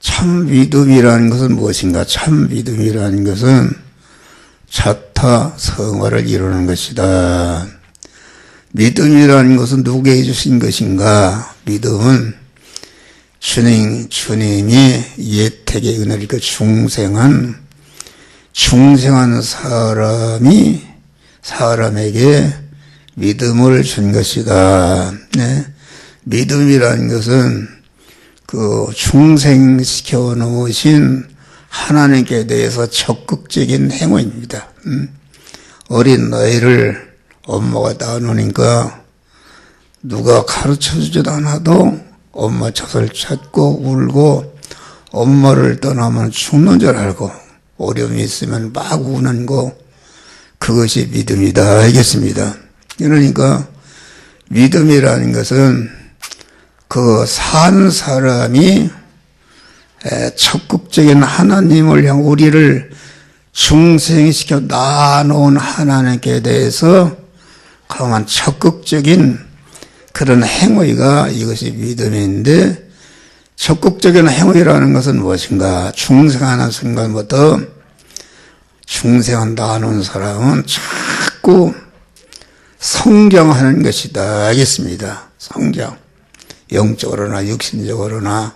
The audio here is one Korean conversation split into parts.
참 믿음이라는 것은 무엇인가? 참 믿음이라는 것은 자타 성화를 이루는 것이다. 믿음이라는 것은 누구에게 주신 것인가? 믿음은 주님이 예택의 은혜를 중생한 사람에게 믿음을 준 것이다. 네? 믿음이라는 것은 그 중생시켜 놓으신 하나님께 대해서 적극적인 행위입니다. 어린 너희를 엄마가 낳아놓으니까 누가 가르쳐주지도 않아도 엄마 젖을 찾고 울고 엄마를 떠나면 죽는 줄 알고 어려움이 있으면 막 우는 거, 그것이 믿음이다 알겠습니다. 그러니까 믿음이라는 것은 그 산 사람이 적극적인 하나님을 향 우리를 중생시켜 낳아놓은 하나님께 대해서 강한 적극적인 그런 행위가 이것이 믿음인데, 적극적인 행위라는 것은 무엇인가? 중생하는 순간부터 중생한 낳아놓은 사람은 자꾸 성장하는 것이다 알겠습니다. 성장, 영적으로나 육신적으로나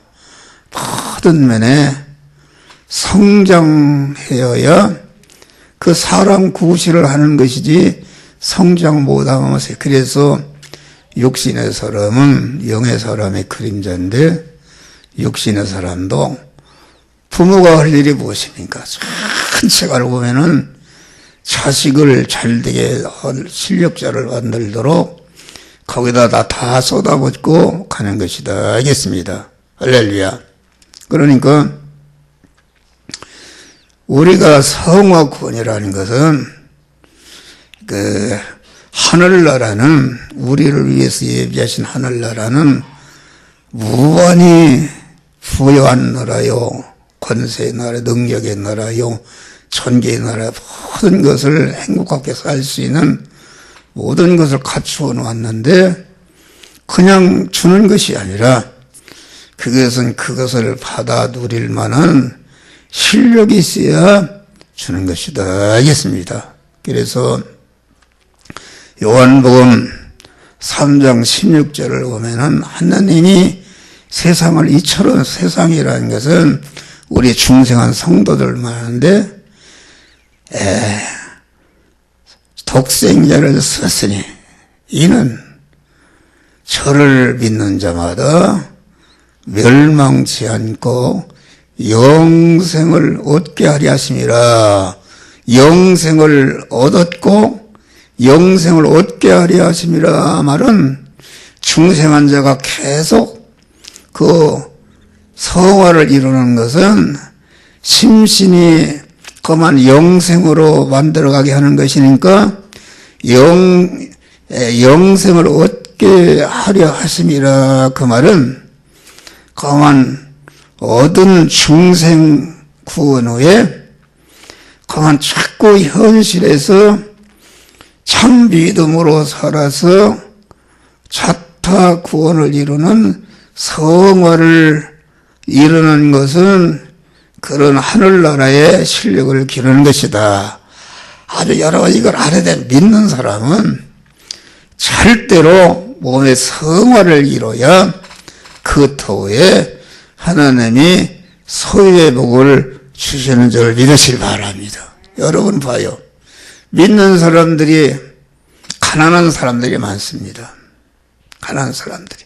모든 면에 성장해야 그 사람 구실을 하는 것이지 성장 못하면, 그래서 육신의 사람은 영의 사람의 그림자인데, 육신의 사람도 부모가 할 일이 무엇입니까? 전체가를 보면은 자식을 잘되게 실력자를 만들도록 거기다 다 쏟아붓고 가는 것이다 알겠습니다. 할렐루야. 그러니까 우리가 성화 구원이라는 것은 그 하늘나라는, 우리를 위해서 예비하신 하늘나라는 무한히 부여한 나라요, 권세의 나라, 능력의 나라요, 천계의 나라, 모든 것을 행복하게 살 수 있는 모든 것을 갖추어 놓았는데, 그냥 주는 것이 아니라 그것을 받아 누릴 만한 실력이 있어야 주는 것이다 알겠습니다. 그래서 요한복음 3장 16절을 보면은 하나님이 세상을 이처럼, 세상이라는 것은 우리 중생한 성도들만 하는데 독생자를 썼으니 이는 저를 믿는 자마다 멸망치 않고 영생을 얻게 하려 하심이라. 영생을 얻었고 영생을 얻게 하려 하심이라 말은 중생한 자가 계속 그 성화를 이루는 것은 심신이 그만 영생으로 만들어가게 하는 것이니까 영생을 얻게 하려 하심이라. 그 말은 그만 얻은 중생 구원 후에 그만 자꾸 현실에서 참 믿음으로 살아서 자타 구원을 이루는 성화를 이루는 것은 그런 하늘나라의 실력을 기르는 것이다. 아주 여러 가지 이걸 알아야 돼. 믿는 사람은 절대로 몸의 성화를 이뤄야 그 터에 하나님이 소유의 복을 주시는 줄 믿으시기 바랍니다. 여러분 봐요. 믿는 사람들이 가난한 사람들이 많습니다. 가난한 사람들이.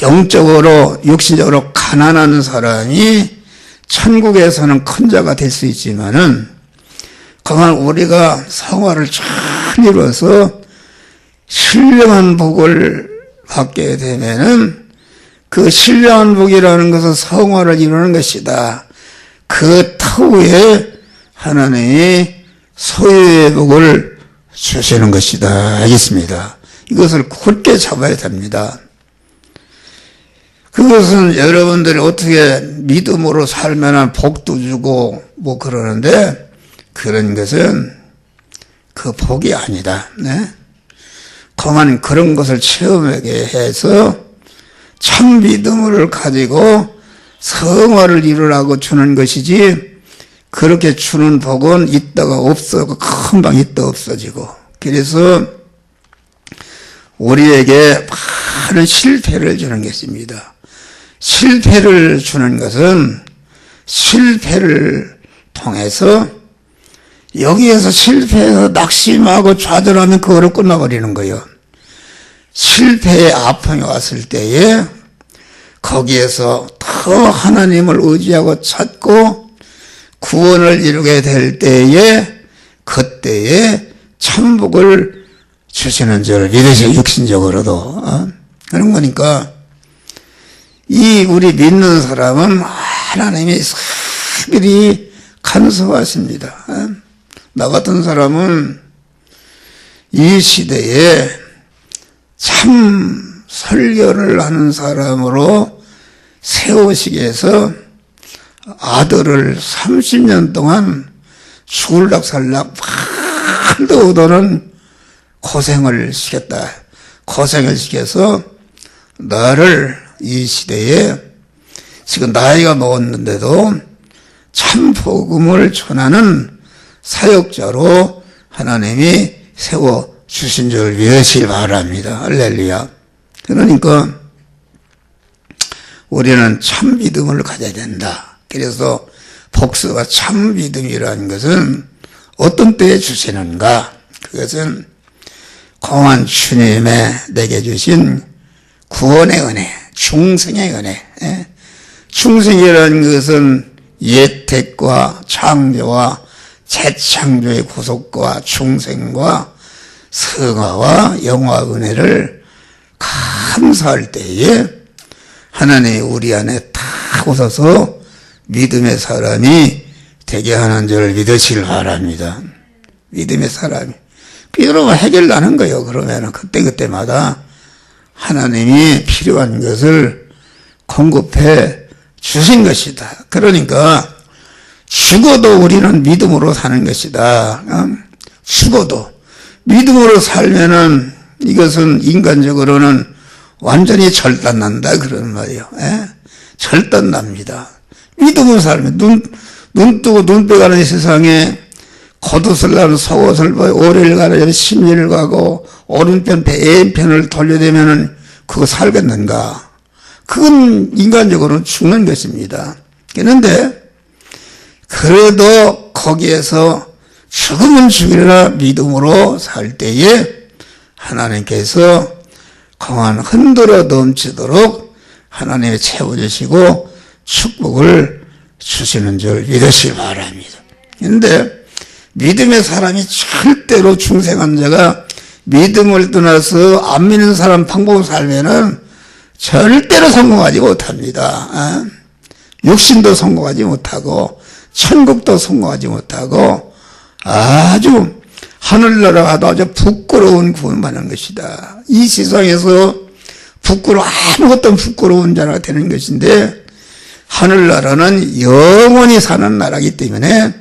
영적으로 육신적으로 가난한 사람이 천국에서는 큰 자가 될 수 있지만은 그만 우리가 성화를 잘 이루어서 신령한 복을 받게 되면은 그 신령한 복이라는 것은 성화를 이루는 것이다. 그 터에 하나님이 소유의 복을 주시는 것이다. 알겠습니다. 이것을 굳게 잡아야 됩니다. 그것은 여러분들이 어떻게 믿음으로 살면은 복도 주고 그러는데, 그런 것은 그 복이 아니다. 네? 그만 그런 것을 체험하게 해서 참 믿음을 가지고 성화를 이루라고 주는 것이지, 그렇게 주는 복은 있다가 없어지고 금방 있다 없어지고. 그래서 우리에게 많은 실패를 주는 것입니다. 실패를 주는 것은 실패를 통해서, 여기에서 실패해서 낙심하고 좌절하면 그거로 끝나버리는 거예요. 실패의 아픔이 왔을 때에 거기에서 더 하나님을 의지하고 찾고 구원을 이루게 될 때에, 그때에 천복을 주시는 줄 믿으세요. 육신적으로도. 그런 거니까 이 우리 믿는 사람은 하나님이 특별히 간섭하십니다. 나 같은 사람은 이 시대에 참 설교를 하는 사람으로 세우시기위해서 아들을 30년 동안 죽을락살락 말도 못하는 고생을 시켰다. 고생을 시켜서 나를 이 시대에 지금 나이가 먹었는데도 참 복음을 전하는 사역자로 하나님이 세워주신 줄 믿으시기 바랍니다. 할렐루야. 그러니까 우리는 참 믿음을 가져야 된다. 그래서 복수가 참 믿음이라는 것은 어떤 때에 주시는가? 그것은 공한 주님의 내게 주신 구원의 은혜, 중생의 은혜. 중생이라는 것은 예택과 창조와 재창조의 구속과 중생과 성화와 영화 은혜를 감사할 때에 하나님이 우리 안에 탁 오셔서 믿음의 사람이 되게 하는 줄 믿으시길 바랍니다. 믿음의 사람이. 여러분 해결나는 거예요. 그러면 그때마다 하나님이 필요한 것을 공급해 주신 것이다. 그러니까 죽어도 우리는 믿음으로 사는 것이다. 죽어도 믿음으로 살면은 이것은 인간적으로는 완전히 절단난다 그런 말이에요. 절단납니다. 믿음으로 살면 눈 뜨고 눈 빼가는 세상에 겉옷을 나는 속옷을 오래를 가려면 10년을 가고 오른편 왼편을 돌려대면은 그거 살겠는가? 그건 인간적으로 죽는 것입니다. 그런데 그래도 거기에서 죽으면 죽이라 믿음으로 살 때에 하나님께서 공안 흔들어 넘치도록 하나님이 채워주시고 축복을 주시는 줄 믿으시기 바랍니다. 그런데 믿음의 사람이 절대로 중생한 자가 믿음을 떠나서 안 믿는 사람 방법을 살면은 절대로 성공하지 못합니다. 육신도 성공하지 못하고 천국도 성공하지 못하고 아주 하늘나라 가도 아주 부끄러운 구원받는 것이다. 이 세상에서 아무것도 부끄러운 자가 되는 것인데 하늘나라는 영원히 사는 나라이기 때문에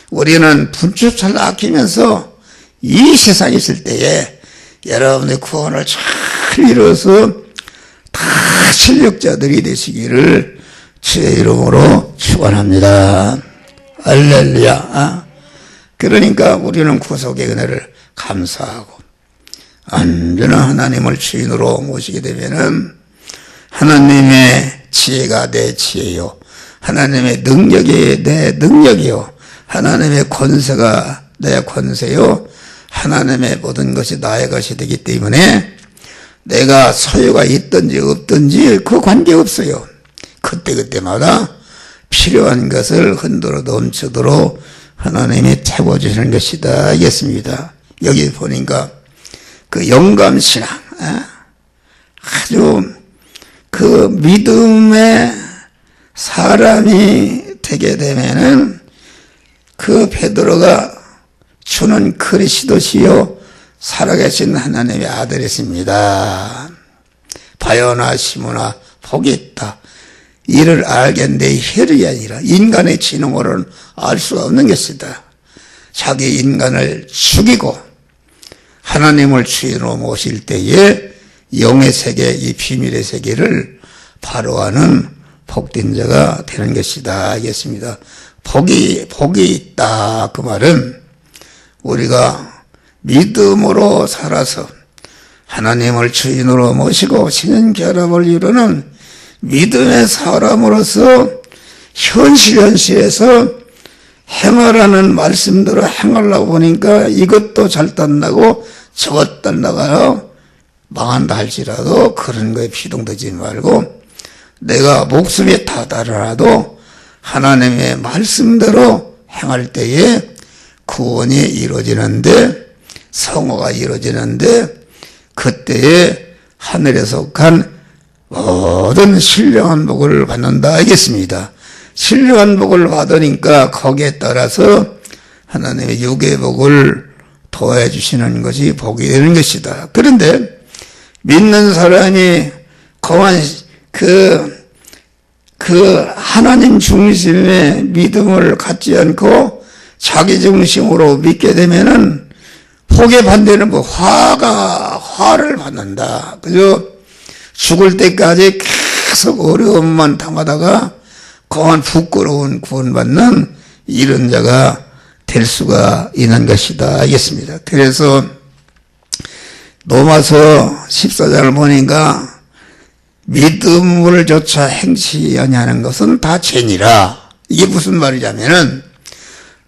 우리는 분주철 아끼면서 이 세상에 있을 때에 여러분의 구원을 잘 이루어서 다 실력자들이 되시기를 주의 이름으로 축원합니다. 할렐루야. 그러니까 우리는 구속의 은혜를 감사하고 언제나 하나님을 주인으로 모시게 되면은 하나님의 지혜가 내 지혜요, 하나님의 능력이 내 능력이요, 하나님의 권세가 내 권세요, 하나님의 모든 것이 나의 것이 되기 때문에 내가 소유가 있든지 없든지 그 관계없어요. 그때마다 필요한 것을 흔들어 넘치도록 하나님이 태워주시는 것이다 하겠습니다. 여기 보니까 그 영감신앙, 아주 그 믿음의 사람이 되게 되면은 그 베드로가 주는 그리스도시요 살아계신 하나님의 아들이십니다. 바요나 시모나 복이 있다. 이를 알겠는데 혈이 아니라 인간의 지능으로는 알 수가 없는 것이다. 자기 인간을 죽이고 하나님을 주인으로 모실 때에 영의 세계, 이 비밀의 세계를 바로하는 복된 자가 되는 것이다 하겠습니다. 복이 있다. 그 말은 우리가 믿음으로 살아서 하나님을 주인으로 모시고 신연결합을 이루는 믿음의 사람으로서 현실에서 행하라는 말씀대로 행하려고 보니까 이것도 잘 딴다고 저것 딴다가요 망한다 할지라도 그런 거에 비동되지 말고 내가 목숨이 다다르라도 하나님의 말씀대로 행할 때에 구원이 이루어지는데 성화가 이루어지는데 그때에 하늘에 속한 모든 신령한 복을 받는다 하겠습니다. 신령한 복을 받으니까 거기에 따라서 하나님의 육의 복을 더해 주시는 것이 복이 되는 것이다. 그런데 믿는 사람이 거한 그 하나님 중심의 믿음을 갖지 않고 자기 중심으로 믿게 되면은 복의 반대는 뭐 화를 받는다. 그죠? 죽을 때까지 계속 어려움만 당하다가 거한 부끄러운 구원받는 이런 자가 될 수가 있는 것이다 알겠습니다. 그래서 로마서 14장을 보니까 믿음을 조차 행치 아니하는 것은 다 죄니라. 이게 무슨 말이냐면은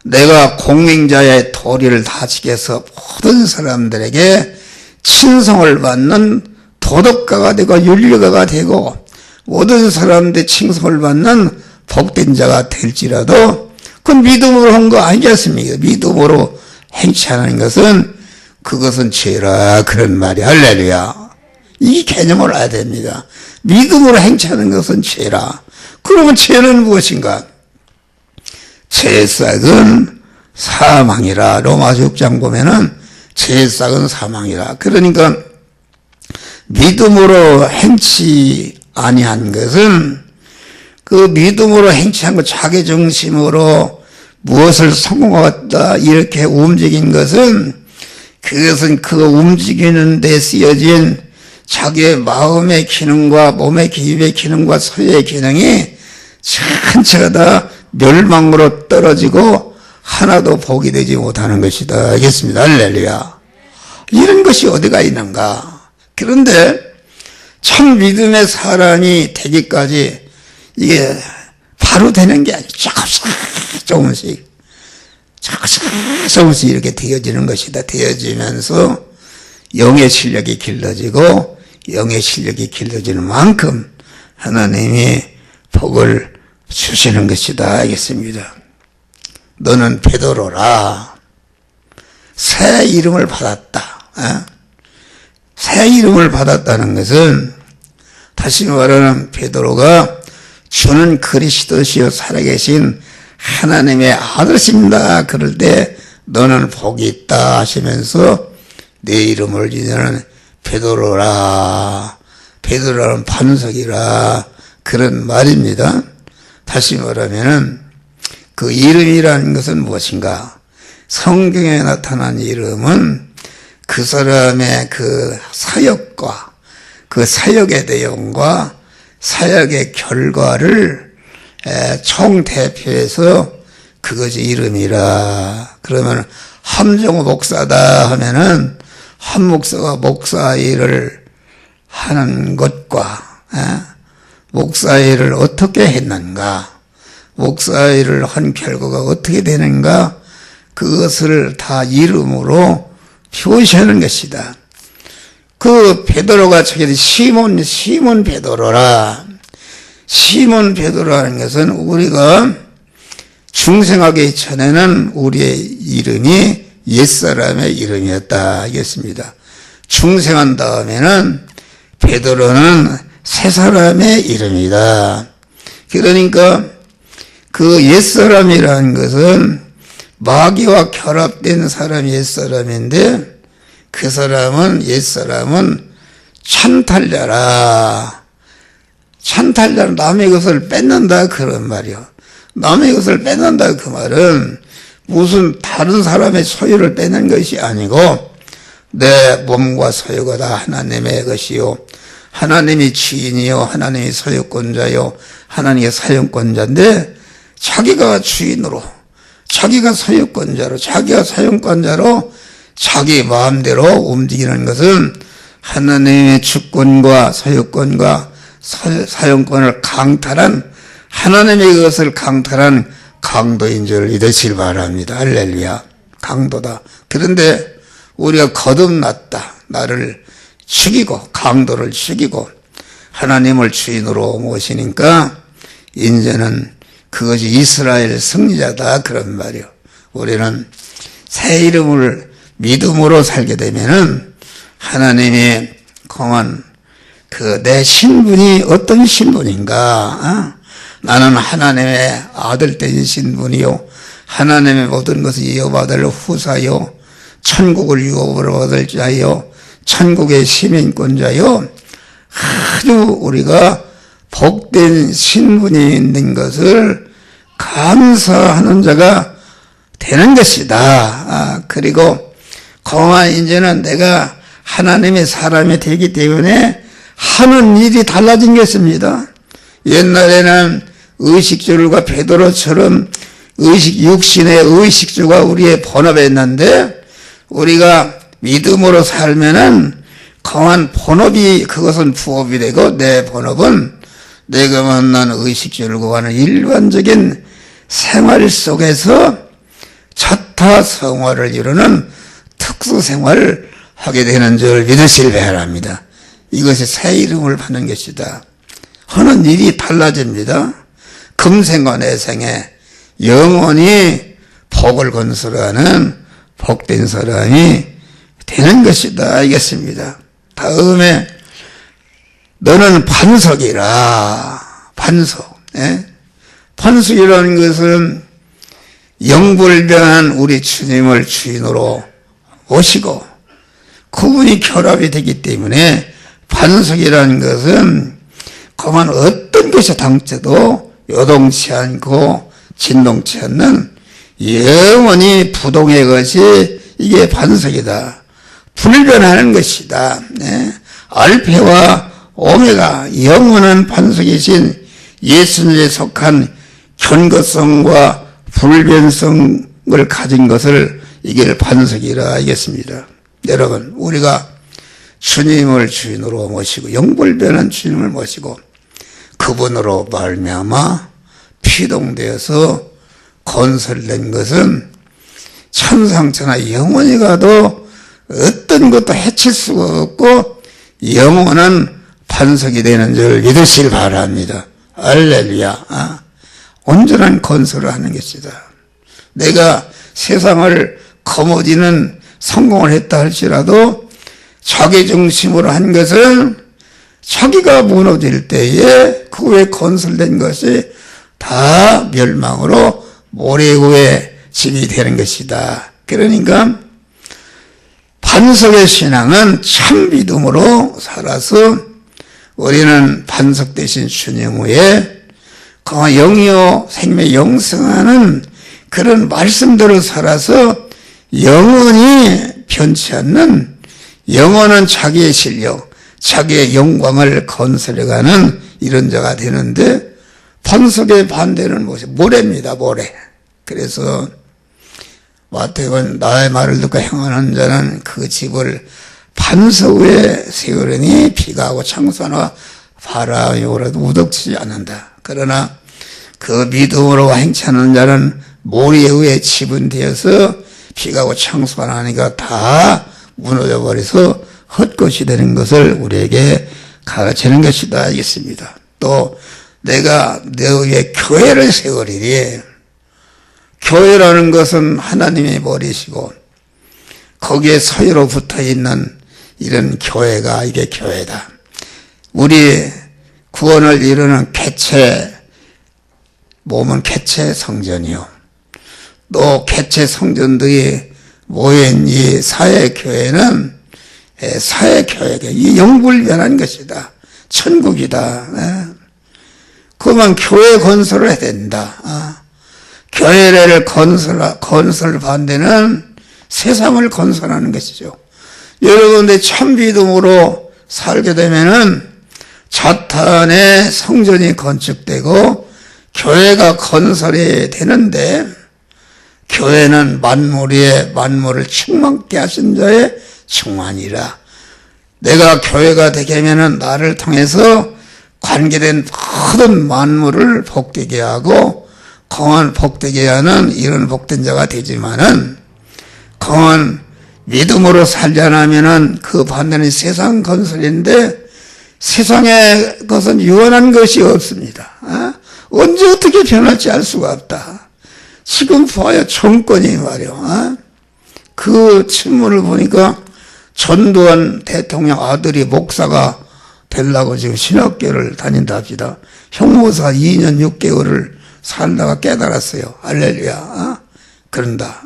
내가 공행자의 도리를 다 지켜서 모든 사람들에게 칭송을 받는 도덕가가 되고 윤리가가 되고 모든 사람들의 칭송을 받는 복된 자가 될지라도 그건 믿음으로 한 거 아니겠습니까? 믿음으로 행치하는 것은 그것은 죄라 그런 말이 할렐루야. 이 개념을 알아야 됩니다. 믿음으로 행치하는 것은 죄라. 그러면 죄는 무엇인가? 죄의 싹은 사망이라. 로마서 6장 보면은 죄의 싹은 사망이라. 그러니까 믿음으로 행치 아니한 것은 그 믿음으로 행치한 것 자기 중심으로 무엇을 성공하겠다 이렇게 움직인 것은 그것은 그 움직이는 데 쓰여진 자기의 마음의 기능과 몸의 기입의 기능과 서의 기능이 전체가 다 멸망으로 떨어지고 하나도 복이 되지 못하는 것이다. 알겠습니다. 할렐루야. 이런 것이 어디가 있는가? 그런데 참 믿음의 사람이 되기까지 이게 바로 되는 게 아니고 조금씩 이렇게 되어지는 것이다. 되어지면서 영의 실력이 길러지고 영의 실력이 길러지는 만큼 하나님이 복을 주시는 것이다. 알겠습니다. 너는 베드로라. 새 이름을 받았다. 새 이름을 받았다는 것은 다시 말하면 베드로가 주는 그리스도시요 살아계신 하나님의 아들이십니다. 그럴 때 너는 복이 있다 하시면서 내 이름을 이제는 베드로라. 베드로라는 반석이라 그런 말입니다. 다시 말하면은 그 이름이라는 것은 무엇인가? 성경에 나타난 이름은 그 사람의 그 사역과 그 사역의 내용과 사역의 결과를 총대표해서 그것이 이름이라. 그러면 함정호 목사다 하면은 한 목사가 목사 일을 하는 것과 목사 일을 어떻게 했는가, 목사 일을 한 결과가 어떻게 되는가, 그것을 다 이름으로 표시하는 것이다. 그 베드로가 저기 시몬 베드로라. 시몬 베드로라는 것은 우리가 중생하기 전에는 우리의 이름이 옛사람의 이름이었다 하겠습니다. 중생한 다음에는 베드로는 새사람의 이름이다. 그러니까 그 옛사람이라는 것은 마귀와 결합된 사람이 옛사람인데 그 사람은 옛사람은 찬탈자라. 찬탈자는 남의 것을 뺏는다 그런 말이요. 남의 것을 뺏는다 그 말은 무슨 다른 사람의 소유를 뺏는 것이 아니고 내 몸과 소유가 다 하나님의 것이요 하나님이 주인이요, 하나님이 소유권자요, 하나님이 사용권자인데 자기가 주인으로, 자기가 소유권자로, 자기가 사용권자로 자기 마음대로 움직이는 것은 하나님의 주권과 소유권과 사용권을 강탈한, 하나님의 것을 강탈한 강도인 줄 믿으시길 바랍니다. 할렐루야. 강도다. 그런데 우리가 거듭났다. 나를 죽이고, 강도를 죽이고 하나님을 주인으로 모시니까 이제는 그것이 이스라엘 승리자다, 그런 말이요. 우리는 새 이름을 믿음으로 살게 되면은 하나님의 공한 내 신분이 어떤 신분인가? 나는 하나님의 아들 된 신분이요, 하나님의 모든 것을 이어받을 후사요, 천국을 유업으로 받을 자요, 천국의 시민권자요, 아주 우리가 복된 신분이 있는 것을 감사하는 자가 되는 것이다. 그리고 공안 이제는 내가 하나님의 사람이 되기 때문에 하는 일이 달라진 것입니다. 옛날에는 의식주가 베드로처럼 육신의 의식주가 우리의 본업이었는데, 우리가 믿음으로 살면은 강한 본업이, 그것은 부업이 되고, 내 본업은 내가 만난 의식주를 구하는 일반적인 생활 속에서 자타 생활을 이루는 특수 생활을 하게 되는 줄 믿으시길 바랍니다. 이것이 새 이름을 받는 것이다. 하는 일이 달라집니다. 금생과 내생에 영원히 복을 건설하는 복된 사람이 되는 것이다, 알겠습니다. 다음에 너는 반석이라. 반석. 반석이라는 것은 영불변한 우리 주님을 주인으로 모시고 그분이 결합이 되기 때문에 반석이라는 것은 그만 어떤 것이 당쳐도 요동치 않고 진동치 않는 영원히 부동의 것이 이게 반석이다. 불변하는 것이다. 알파와 오메가 영원한 반석이신 예수님에 속한 견고성과 불변성을 가진 것을 이게 반석이라 알겠습니다. 여러분, 우리가 주님을 주인으로 모시고 영불변한 주님을 모시고 그분으로 말미암아 피동되어서 건설된 것은 천상천하 영원히 가도 어떤 것도 해칠 수가 없고 영원한 반석이 되는 줄 믿으시길 바랍니다. 할렐루야. 온전한 건설을 하는 것이다. 내가 세상을 거머쥐는 성공을 했다 할지라도 자기 중심으로 한 것은 자기가 무너질 때에 그 후에 건설된 것이 다 멸망으로 모래 위에 집이 되는 것이다. 그러니까 반석의 신앙은 참 믿음으로 살아서 우리는 반석 대신 주님 위에 영이요 생명 영성하는 그런 말씀대로 살아서 영원히 변치 않는 영원한 자기의 실력, 자기의 영광을 건설해가는 이런 자가 되는데, 반석의 반대는 무엇이? 모래입니다. 모래. 그래서 마태복음 나의 말을 듣고 행하는 자는 그 집을 반석 위에 세우려니 비가 오고 창수나 바람이 오라도 우덕치지 않는다. 그러나 그 믿음으로 행치하는 자는 모래 위에 집은 되어서 비가 오고 창수가 나니까 다 무너져 버려서 헛것이 되는 것을 우리에게 가르치는 것이다 알겠습니다. 또 내가 너희의 교회를 세우리니, 교회라는 것은 하나님의 머리시고 거기에 서로 붙어있는 이런 교회가 이게 교회다. 우리 구원을 이루는 개체, 몸은 개체 성전이요, 또 개체 성전들이 모인 이 사회교회는 사회교회가 이 영불변한 것이다. 천국이다. 그만 교회 건설을 해야 된다. 교회를 건설 반대는 세상을 건설하는 것이죠. 여러분들 참 믿음으로 살게 되면은 자탄의 성전이 건축되고 교회가 건설이 되는데, 교회는 만물 위에 만물을 충만케 하신 자의 충만이라. 내가 교회가 되게 하면은 나를 통해서 관계된 모든 만물을 복되게 하고 공헌 복되게 하는 이런 복된 자가 되지만은, 공헌 믿음으로 살지 않으면은 그 반대는 세상 건설인데, 세상의 것은 유한한 것이 없습니다. 언제 어떻게 변할지 알 수가 없다. 지금 봐요, 정권이 말이요. 그 친문을 보니까 전두환 대통령 아들이 목사가 되려고 지금 신학교를 다닌다 합시다. 형무사 2년 6개월을 살다가 깨달았어요. 할렐루야. 그런다.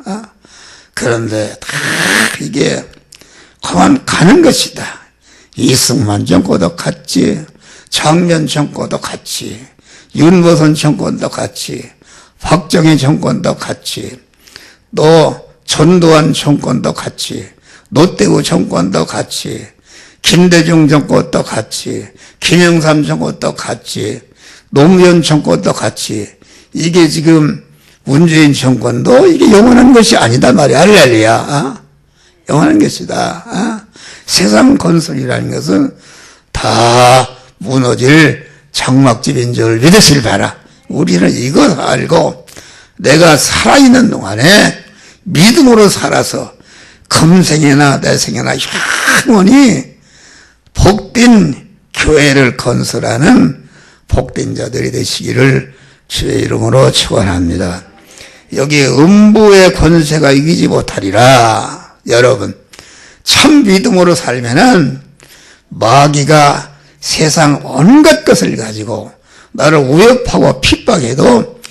그런데 다 이게 그만 가는 것이다. 이승만 정권도 같이, 장면 정권도 같이, 윤보선 정권도 같이, 박정희 정권도 같이, 또 전두환 정권도 같이, 노태우 정권도 같이, 김대중 정권도 같이, 김영삼 정권도 같이, 노무현 정권도 같이, 이게 지금 문재인 정권도 이게 영원한 것이 아니다 말이야. 할렐루야. 영원한 것이다. 세상 건설이라는 것은 다 무너질 장막집인 줄 믿으실 바라. 우리는 이것 알고 내가 살아있는 동안에 믿음으로 살아서 금생이나 내생이나 영원히 복된 교회를 건설하는 복된 자들이 되시기를 주의 이름으로 축원합니다. 여기 음부의 권세가 이기지 못하리라. 여러분, 참 믿음으로 살면은 마귀가 세상 온갖 것을 가지고 나를 우협하고 핍박해도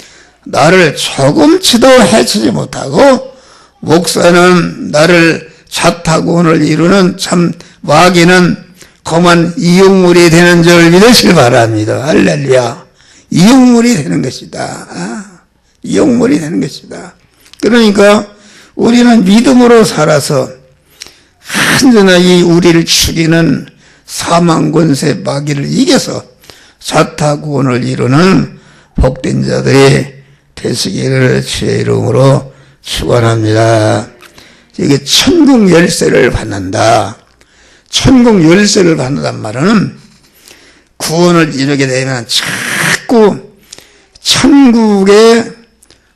나를 조금치도 해치지 못하고, 목사는 나를 자타구원을 이루는 참 마귀는 그만 이용물이 되는 줄 믿으시길 바랍니다. 할렐루야. 이용물이 되는 것이다. 이용물이 되는 것이다. 그러니까 우리는 믿음으로 살아서 한전하이 우리를 죽이는 사망권세 마귀를 이겨서 자타구원을 이루는 복된 자들이 되시기를 주의 이름으로 축원합니다. 이게 천국 열쇠를 받는다. 천국 열쇠를 받는단 말은 구원을 이루게 되면 자꾸 천국의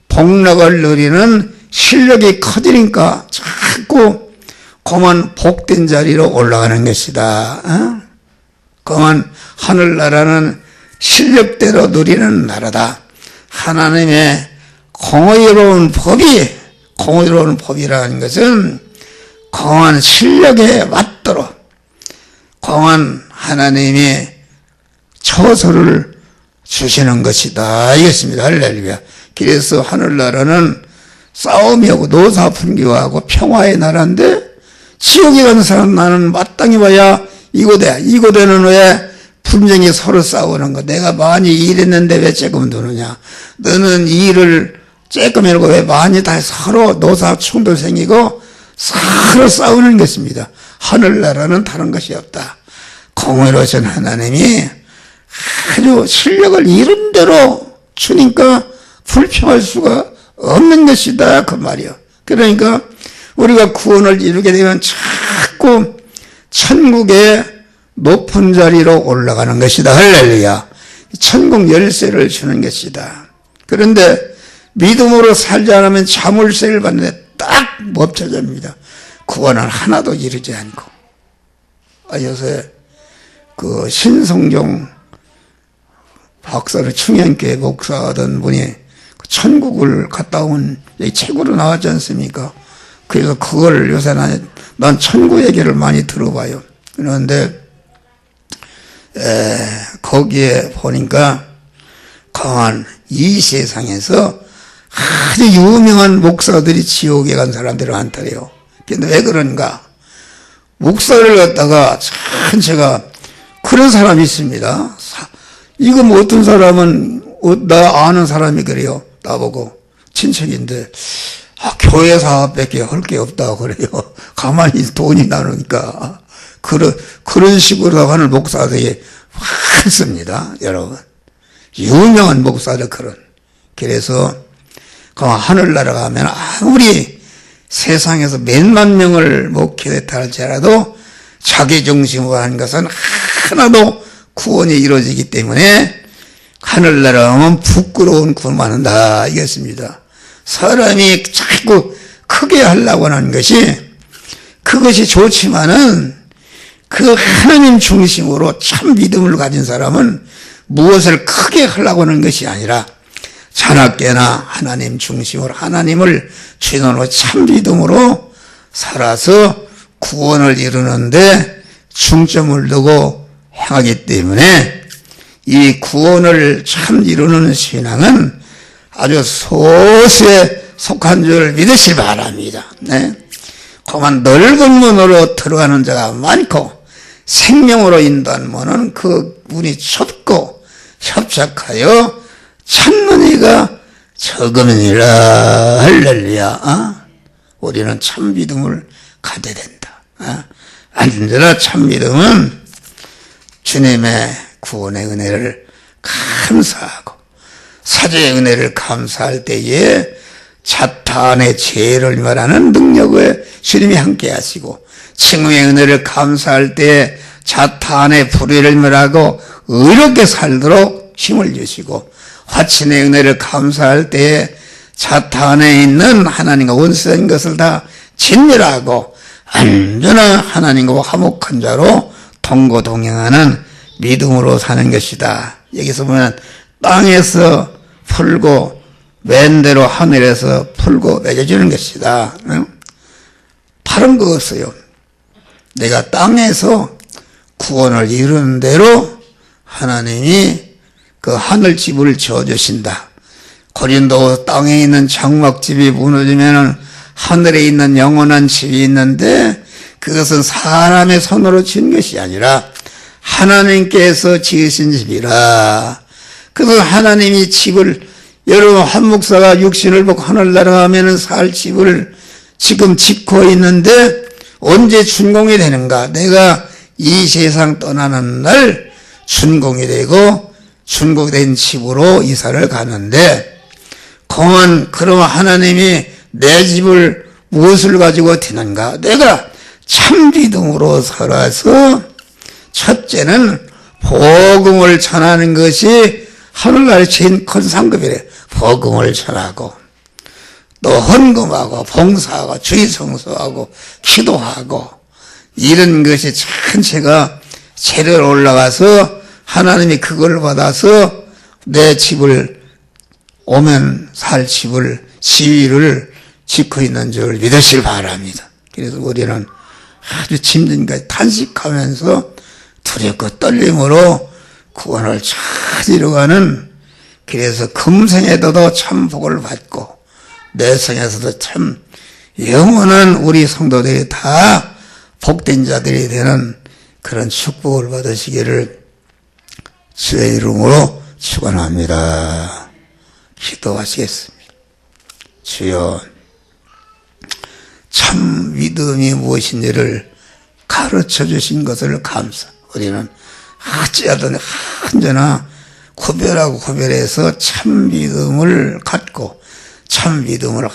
복락을 누리는 실력이 커지니까 자꾸 그만 복된 자리로 올라가는 것이다. 그만 하늘나라는 실력대로 누리는 나라다. 하나님의 공의로운 법이라는 것은 공한 실력에 맞도록 공한 하나님이 처소를 주시는 것이다. 이것입니다. 할렐루야. 그래서 하늘나라는 싸움이 하고 노사분기하고 평화의 나라인데, 지옥에 가는 사람 나는 마땅히 봐야 이고대는 왜 분쟁이 서로 싸우는 거. 내가 많이 일했는데 왜 조금 두느냐. 너는 일을 조금 해놓고 왜 많이 다 서로 노사 충돌 생기고 서로 싸우는 것입니다. 하늘나라는 다른 것이 없다. 공의로우신 하나님이 아주 실력을 이룬 대로 주니까 불평할 수가 없는 것이다. 그 말이요. 그러니까 우리가 구원을 이루게 되면 자꾸 천국의 높은 자리로 올라가는 것이다. 할렐루야. 천국 열쇠를 주는 것이다. 그런데 믿음으로 살지 않으면 자물쇠를 받는데 딱 멈춰집니다. 구원을 하나도 이루지 않고. 요새 그 신성종 박사를 충현교회 목사하던 분이 천국을 갔다 온 책으로 나왔지 않습니까? 그래서 그걸 요새 난 천국 얘기를 많이 들어봐요. 그런데 거기에 보니까 강한 이 세상에서 아주 유명한 목사들이 지옥에 간 사람들이 많더래요. 근데 왜 그런가? 목사를 갖다가 제가 그런 사람이 있습니다. 이거 뭐 어떤 사람은 나 아는 사람이 그래요. 나보고 친척인데 교회 사업밖에 할 게 없다고 그래요. 가만히 돈이 나누니까 그런 식으로 하는 목사들이 많습니다, 여러분. 유명한 목사들 그런. 그래서 그 하늘나라 가면 아무리 세상에서 몇만 명을 목회했다 할지라도 자기 중심으로 하는 것은 하나도 구원이 이루어지기 때문에 하늘나라 가면 부끄러운 구원만 한다 이겼습니다. 사람이 자꾸 크게 하려고 하는 것이 그것이 좋지만은 그 하나님 중심으로 참 믿음을 가진 사람은 무엇을 크게 하려고 하는 것이 아니라 자나깨나 하나님 중심으로 하나님을 주인으로 참 믿음으로 살아서 구원을 이루는데 중점을 두고 행하기 때문에 이 구원을 참 이루는 신앙은 아주 소수에 속한 줄 믿으시기 바랍니다. 네. 그만 넓은 문으로 들어가는 자가 많고 생명으로 인도하는 문은 그 문이 좁고 협착하여 찾는 이가 적음이라. 할렐루야. 우리는 참 믿음을 가져야 된다. 언제나 참 믿음은 주님의 구원의 은혜를 감사하고 사죄의 은혜를 감사할 때에 자탄의 죄를 말하는 능력을 주님이 함께 하시고 칭의의 은혜를 감사할 때에 자탄의 불의를 멸하고 의롭게 살도록 힘을 주시고 화친의 은혜를 감사할 때에 자탄에 있는 하나님과 원수된 것을 다 진멸하고 안전한 하나님과 화목한 자로 동거동행하는 믿음으로 사는 것이다. 여기서 보면 땅에서 풀고 맨대로 하늘에서 풀고 맺어주는 것이다. 다른 거 없어요. 내가 땅에서 구원을 이루는 대로 하나님이 그 하늘집을 지어주신다. 고린도 땅에 있는 장막집이 무너지면 하늘에 있는 영원한 집이 있는데 그것은 사람의 손으로 지은 것이 아니라 하나님께서 지으신 집이라. 그래서 하나님이 집을, 여러분 한 목사가 육신을 벗고 하늘나라 가면은 살 집을 지금 짓고 있는데 언제 준공이 되는가? 내가 이 세상 떠나는 날 준공이 되고 준공된 집으로 이사를 가는데 그럼 하나님이 내 집을 무엇을 가지고 되는가? 내가 참 믿음으로 살아서 첫째는 복음을 전하는 것이 하늘나라의 제일 큰 상급이래. 복음을 전하고 또 헌금하고 봉사하고 주의 성수하고 기도하고 이런 것이 전체가 제대로 올라가서 하나님이 그걸 받아서 내 집을 오면 살 집을 지위를 짓고 있는 줄 믿으시길 바랍니다. 그래서 우리는 아주 힘든까지 탄식하면서 두렵고 떨림으로 구원을 잘 이루어가는, 그래서 금생에도 참 복을 받고 내생에서도 참 영원한 우리 성도들이 다 복된 자들이 되는 그런 축복을 받으시기를 주의 이름으로 축원합니다. 기도하시겠습니다. 주여, 참 믿음이 무엇인지를 가르쳐 주신 것을 감사. 우리는 어찌하든 언제나 구별하고 구별해서 참 믿음을 갖고 참 믿음을